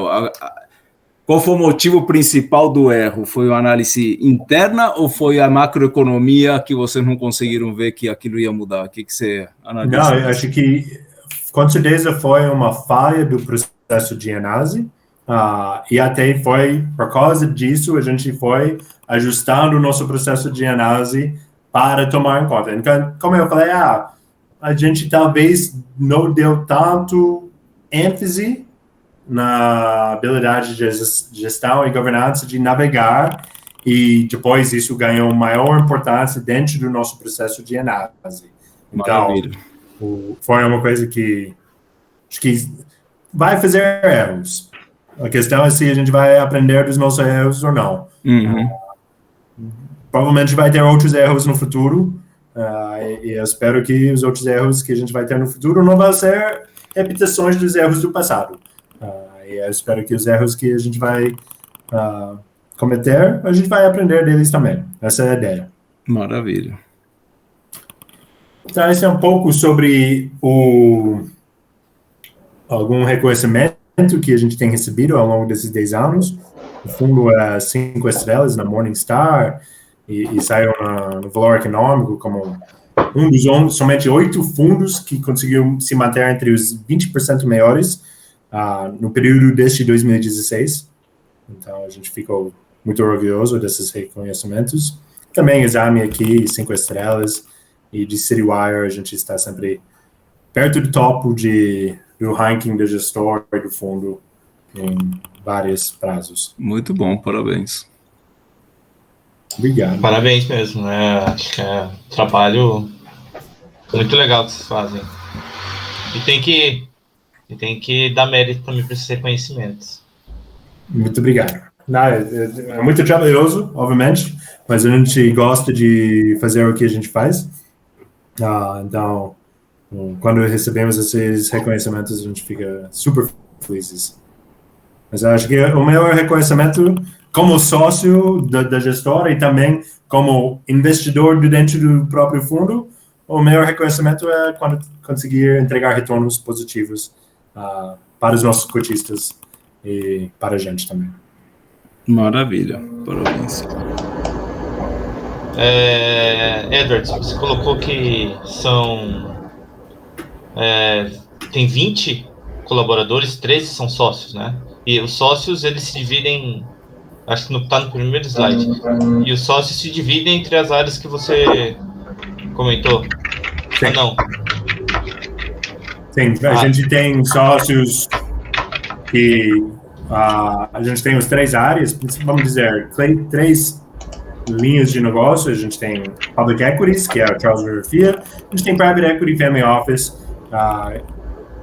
qual foi o motivo principal do erro? Foi uma análise interna ou foi a macroeconomia que vocês não conseguiram ver que aquilo ia mudar? O que você analisa? Não, eu acho que com certeza foi uma falha do processo de análise e até foi por causa disso a gente foi ajustando o nosso processo de análise para tomar em conta. Então, como eu falei, a gente talvez não deu tanto ênfase na habilidade de gestão e governança de navegar, e depois isso ganhou maior importância dentro do nosso processo de análise. Então, foi uma coisa que acho que vai fazer erros. A questão é se a gente vai aprender dos nossos erros ou não. Provavelmente vai ter outros erros no futuro, e eu espero que os outros erros que a gente vai ter no futuro não vão ser repetições dos erros do passado. E eu espero que os erros que a gente vai cometer, a gente vai aprender deles também. Essa é a ideia. Maravilha. Então, esse é um pouco sobre algum reconhecimento que a gente tem recebido ao longo desses 10 anos. O fundo é 5 estrelas na Morningstar e saiu no Valor Econômico como um dos somente 8 fundos que conseguiu se manter entre os 20% melhores no período desde 2016. Então, a gente ficou muito orgulhoso desses reconhecimentos. Também Exame aqui, 5 estrelas, e de Citywire a gente está sempre perto do topo do ranking do gestor e do fundo em vários prazos. Muito bom, parabéns. Obrigado. Parabéns mesmo, né? Acho que é um trabalho muito legal que vocês fazem. E tem que dar mérito também para esses reconhecimentos. Muito obrigado. É muito trabalhoso, obviamente, mas a gente gosta de fazer o que a gente faz. Então, quando recebemos esses reconhecimentos, a gente fica super felizes. Mas eu acho que o maior reconhecimento como sócio da gestora e também como investidor dentro do próprio fundo, o maior reconhecimento é quando conseguir entregar retornos positivos para os nossos cotistas e para a gente também. Maravilha, parabéns. Edward, você colocou que tem 20 colaboradores, 13 são sócios, né? E os sócios, eles se dividem, acho que está no primeiro slide, e os sócios se dividem entre as áreas que você comentou. Sim. Não. Sim, a gente tem sócios que a gente tem as 3 áreas, vamos dizer, 3 linhas de negócio. A gente tem Public Equities, que é o Charles River FIA, a gente tem Private Equity, Family Office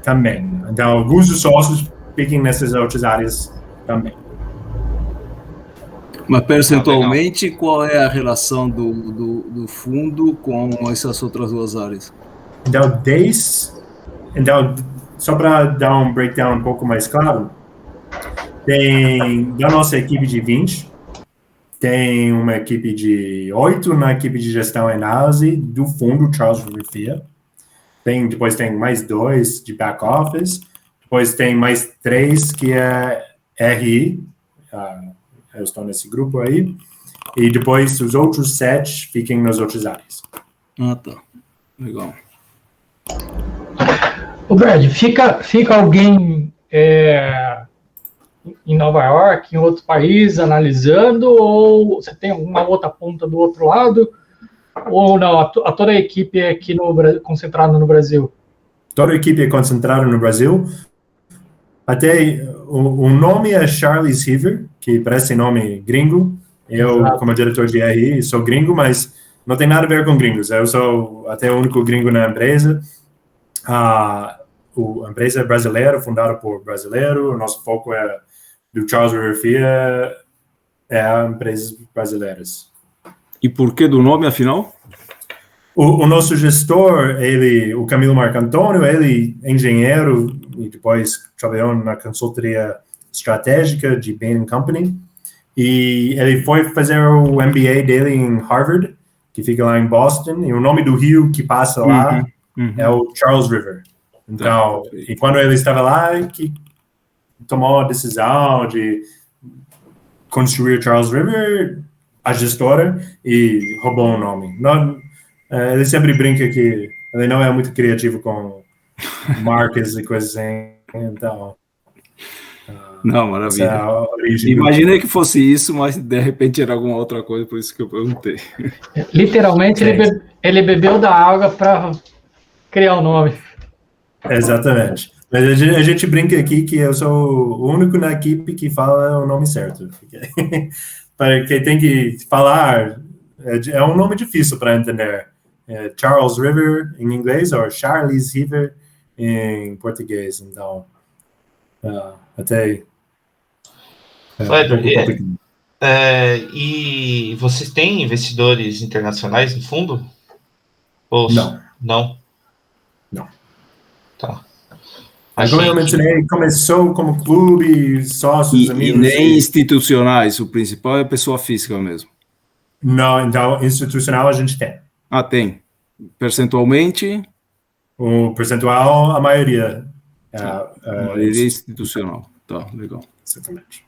também. Então, alguns dos sócios fiquem nessas outras áreas também. Mas percentualmente, qual é a relação do fundo com essas outras 2 áreas? Então, só para dar um breakdown um pouco mais claro, tem da nossa equipe de 20, tem uma equipe de 8 na equipe de gestão e análise do fundo Charles River FIA. Depois tem mais 2 de back office, depois tem mais 3 que é RI, eu estou nesse grupo aí, e depois os outros 7 fiquem nas outras áreas. Tá. Legal. O Brad, fica alguém em Nova York, em outro país, analisando, ou você tem alguma outra ponta do outro lado, ou não, toda a equipe é aqui concentrada no Brasil? Toda a equipe é concentrada no Brasil. Até o nome é Charles River, que parece nome gringo. Eu, como diretor de RI, sou gringo, mas não tem nada a ver com gringos. Eu sou até o único gringo na empresa. A empresa é brasileira, fundada por brasileiro. O nosso foco é do Charles River FIA, empresas brasileiras. E por que do nome, afinal? O nosso gestor, o Camilo Marcantônio, ele é engenheiro e depois trabalhou na consultoria estratégica de Bain & Company. E ele foi fazer o MBA dele em Harvard, que fica lá em Boston. E o nome do rio que passa lá é o Charles River. Então, e quando ele estava lá, que tomou a decisão de construir o Charles River, a gestora, e roubou o nome. Ele sempre brinca que ele não é muito criativo com marcas e coisas assim, então... Não, maravilha. Imaginei que fosse isso, mas de repente era alguma outra coisa, por isso que eu perguntei. Literalmente, ele bebeu da água para criar o nome. Exatamente. Mas a gente brinca aqui que eu sou o único na equipe que fala o nome certo. Para quem tem que falar, é um nome difícil para entender. Charles River em inglês ou Charles River em português. Então, até E vocês têm investidores internacionais no fundo? Ou Não. Não? Não. Tá. Como eu mencionei, começou como clube, sócios, amigos. E nem institucionais, o principal é pessoa física mesmo. Não, então, institucional a gente tem. Tem. Percentualmente? O percentual, a maioria. A maioria é institucional. Tá, legal. Exatamente.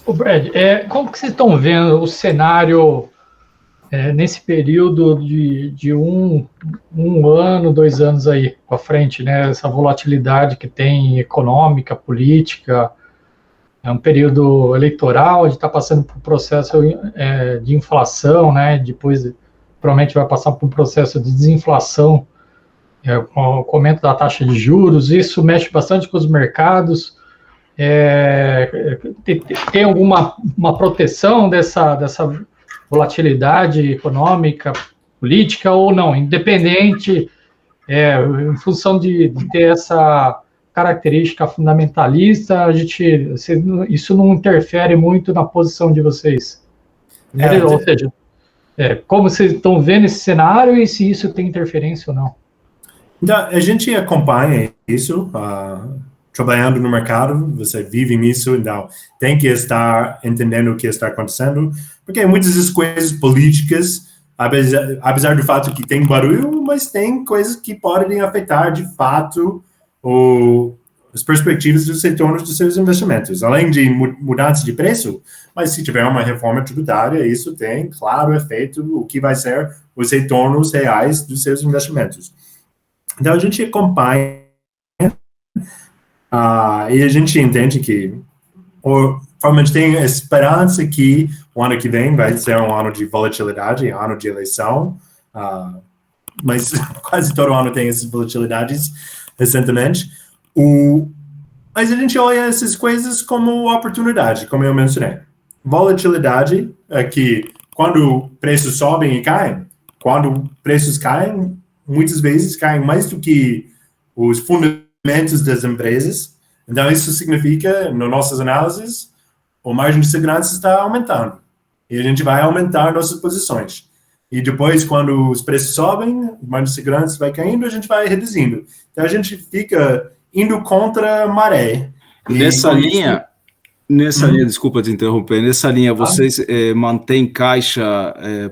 O Brad, como que vocês estão vendo o cenário nesse período de um ano, 2 anos aí para frente, né? Essa volatilidade que tem econômica, política, é um período eleitoral, a gente está passando por um processo de inflação, né? Depois provavelmente vai passar por um processo de desinflação, com o aumento da taxa de juros, isso mexe bastante com os mercados. Tem alguma uma proteção dessa volatilidade econômica, política ou não, independente, em função de ter essa característica fundamentalista, isso não interfere muito na posição de vocês. Ou seja, como vocês estão vendo esse cenário e se isso tem interferência ou não? Então, a gente acompanha isso, trabalhando no mercado, você vive nisso, então tem que estar entendendo o que está acontecendo, porque muitas das coisas políticas, apesar do fato que tem barulho, mas tem coisas que podem afetar de fato as perspectivas dos retornos dos seus investimentos, além de mudança de preço, mas se tiver uma reforma tributária, isso tem, claro, efeito, o que vai ser os retornos reais dos seus investimentos. Então, a gente acompanha e a gente entende que, provavelmente tem esperança que o ano que vem vai ser um ano de volatilidade, ano de eleição, mas quase todo ano tem essas volatilidades recentemente. Mas a gente olha essas coisas como oportunidade, como eu mencionei. Volatilidade é que quando preços sobem e caem, quando preços caem, muitas vezes caem mais do que os fundamentos das empresas. Então, isso significa, nas nossas análises, a margem de segurança está aumentando. E a gente vai aumentar nossas posições. E depois, quando os preços sobem, a margem de segurança vai caindo, a gente vai reduzindo. Então, a gente fica indo contra a maré. Nessa linha, desculpa te interromper, nessa linha, vocês mantêm caixa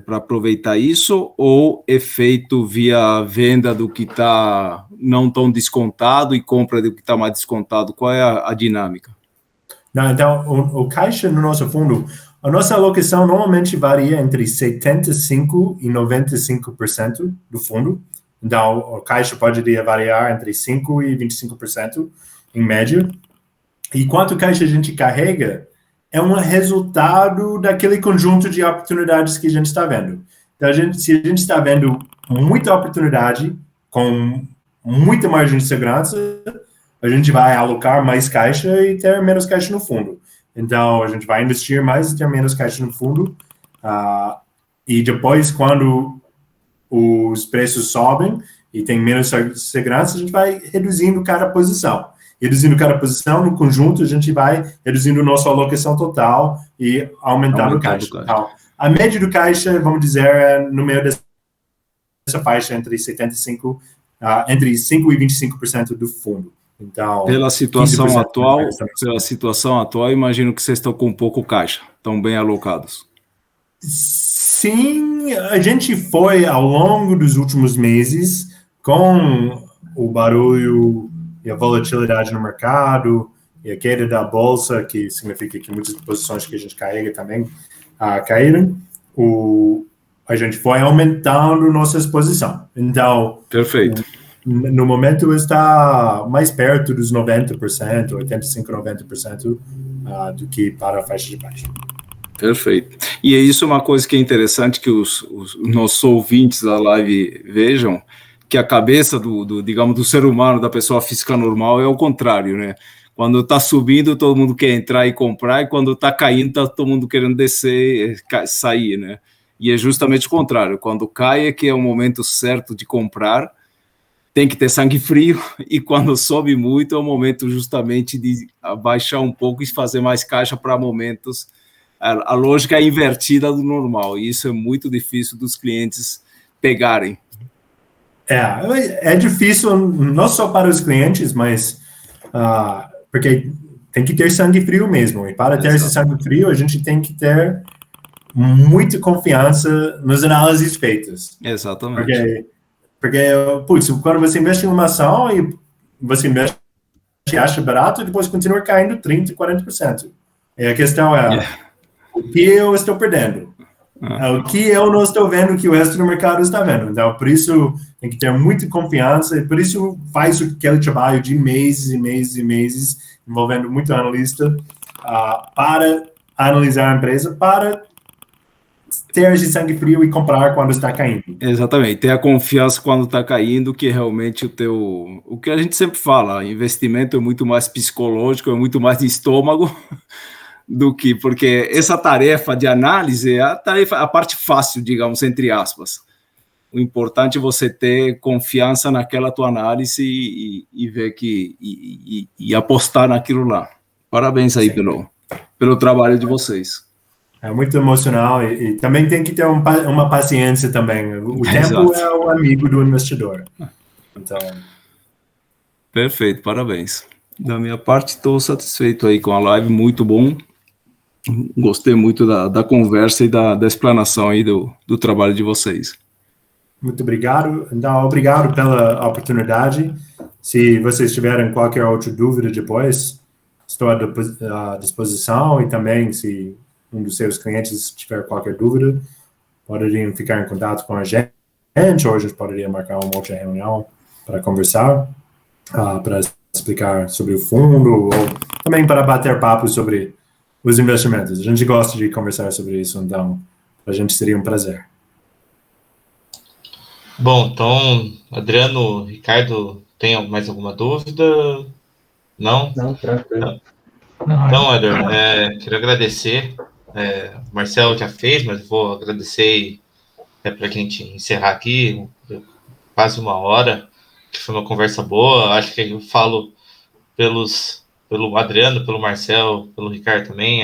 para aproveitar isso ou é feito via venda do que está não tão descontado e compra do que está mais descontado? Qual é a dinâmica? Não, então, o caixa no nosso fundo, a nossa alocação normalmente varia entre 75% e 95% do fundo. Então, o caixa pode variar entre 5% e 25% em média. E quanto caixa a gente carrega é um resultado daquele conjunto de oportunidades que a gente está vendo. Então, se a gente está vendo muita oportunidade com muita margem de segurança, a gente vai alocar mais caixa e ter menos caixa no fundo. Então, a gente vai investir mais e ter menos caixa no fundo. E depois, quando os preços sobem e tem menos segurança, a gente vai reduzindo cada posição. Reduzindo cada posição, no conjunto, a gente vai reduzindo nossa alocação total e aumentando o caixa. Então, a média do caixa, vamos dizer, no meio dessa faixa, entre 5% e 25% do fundo. Então, pela situação atual, imagino que vocês estão com pouco caixa, estão bem alocados. Sim, a gente foi, ao longo dos últimos meses, com o barulho e a volatilidade no mercado, e a queda da bolsa, que significa que muitas posições que a gente carrega também caíram, a gente foi aumentando nossa exposição. Então, perfeito. No momento está mais perto dos 90%, 85%, 90% do que para a faixa de baixo. Perfeito. E isso é uma coisa que é interessante que os nossos ouvintes da live vejam, que a cabeça digamos, do ser humano, da pessoa física normal, é o contrário, né? Quando está subindo, todo mundo quer entrar e comprar, e quando está caindo, está todo mundo querendo descer, sair, né? E é justamente o contrário. Quando cai é que é o momento certo de comprar. tem que ter sangue frio, e quando sobe muito é o momento justamente de abaixar um pouco e fazer mais caixa para momentos. A lógica é invertida do normal, e isso é muito difícil dos clientes pegarem. É difícil não só para os clientes, mas porque tem que ter sangue frio mesmo, e para ter esse sangue frio a gente tem que ter muita confiança nas análises feitas. Exatamente. Porque putz, quando você investe em uma ação e você investe e acha barato, depois continua caindo 30%, 40%. E a questão é, o que eu estou perdendo? O que eu não estou vendo que o resto do mercado está vendo. Então, por isso, tem que ter muita confiança, e por isso faz aquele trabalho de meses e meses e meses, envolvendo muito analista, para analisar a empresa, para ter esse sangue frio e comprar quando está caindo. Exatamente, ter a confiança quando está caindo, que realmente o que a gente sempre fala, investimento é muito mais psicológico, é muito mais de estômago, do que, porque essa tarefa de análise é a parte fácil, digamos, entre aspas. O importante é você ter confiança naquela tua análise e ver e apostar naquilo lá. Parabéns aí pelo trabalho de vocês. É muito emocional e também tem que ter uma paciência também. O tempo é o amigo do investidor. Então... Perfeito, parabéns. Da minha parte, estou satisfeito aí com a live, muito bom. Gostei muito da conversa e da explanação aí do trabalho de vocês. Muito obrigado. Então, obrigado pela oportunidade. Se vocês tiverem qualquer outra dúvida depois, estou à disposição, e também se um dos seus clientes tiver qualquer dúvida, poderiam ficar em contato com a gente, ou a gente poderia marcar uma outra reunião para conversar, para explicar sobre o fundo, ou também para bater papo sobre os investimentos. A gente gosta de conversar sobre isso, então a gente seria um prazer. Bom, então, Adriano, Ricardo, tem mais alguma dúvida? Não? Não, tranquilo. Então, Adriano, quero agradecer. O Marcel já fez, mas vou agradecer para a gente encerrar aqui, quase uma hora, que foi uma conversa boa. Acho que eu falo pelo Adriano, pelo Marcel, pelo Ricardo também.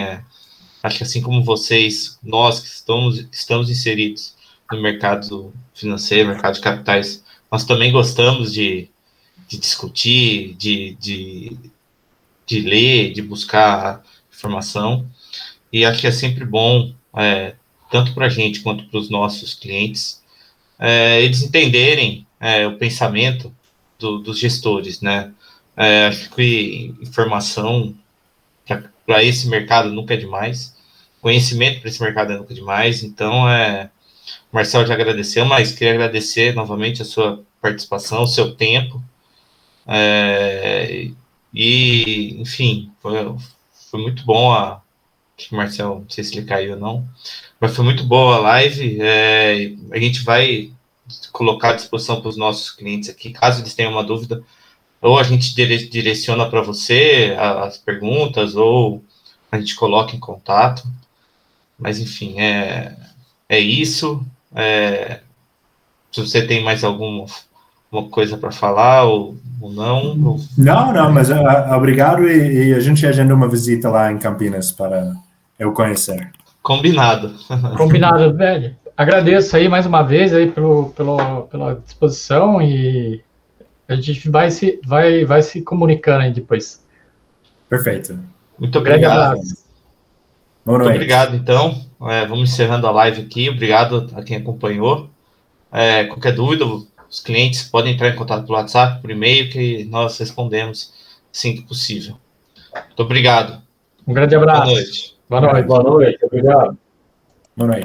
Acho que assim como vocês, nós que estamos inseridos no mercado financeiro, mercado de capitais, nós também gostamos de discutir, de ler, de buscar informação, e acho que é sempre bom, tanto para a gente quanto para os nossos clientes, eles entenderem o pensamento dos gestores, né? Acho que informação para esse mercado nunca é demais, conhecimento para esse mercado é nunca demais. Então, o Marcel já agradeceu, mas queria agradecer novamente a sua participação, o seu tempo, e, enfim, foi muito bom acho que o Marcel, não sei se ele caiu ou não, mas foi muito boa a live. A gente vai colocar à disposição para os nossos clientes aqui, caso eles tenham uma dúvida, ou a gente direciona para você as perguntas, ou a gente coloca em contato. Mas, enfim, é isso. Se você tem mais alguma coisa para falar ou não. Não, mas obrigado, e a gente agenda uma visita lá em Campinas para eu conhecer. Combinado. Combinado, velho. Agradeço aí mais uma vez aí pela disposição, e a gente vai se comunicando aí depois. Perfeito. Muito obrigado. Muito obrigado, então. Vamos encerrando a live aqui. Obrigado a quem acompanhou. Qualquer dúvida, os clientes podem entrar em contato pelo WhatsApp, por e-mail, que nós respondemos assim que possível. Muito obrigado. Um grande abraço. Boa noite. Boa noite. Obrigado. Boa noite.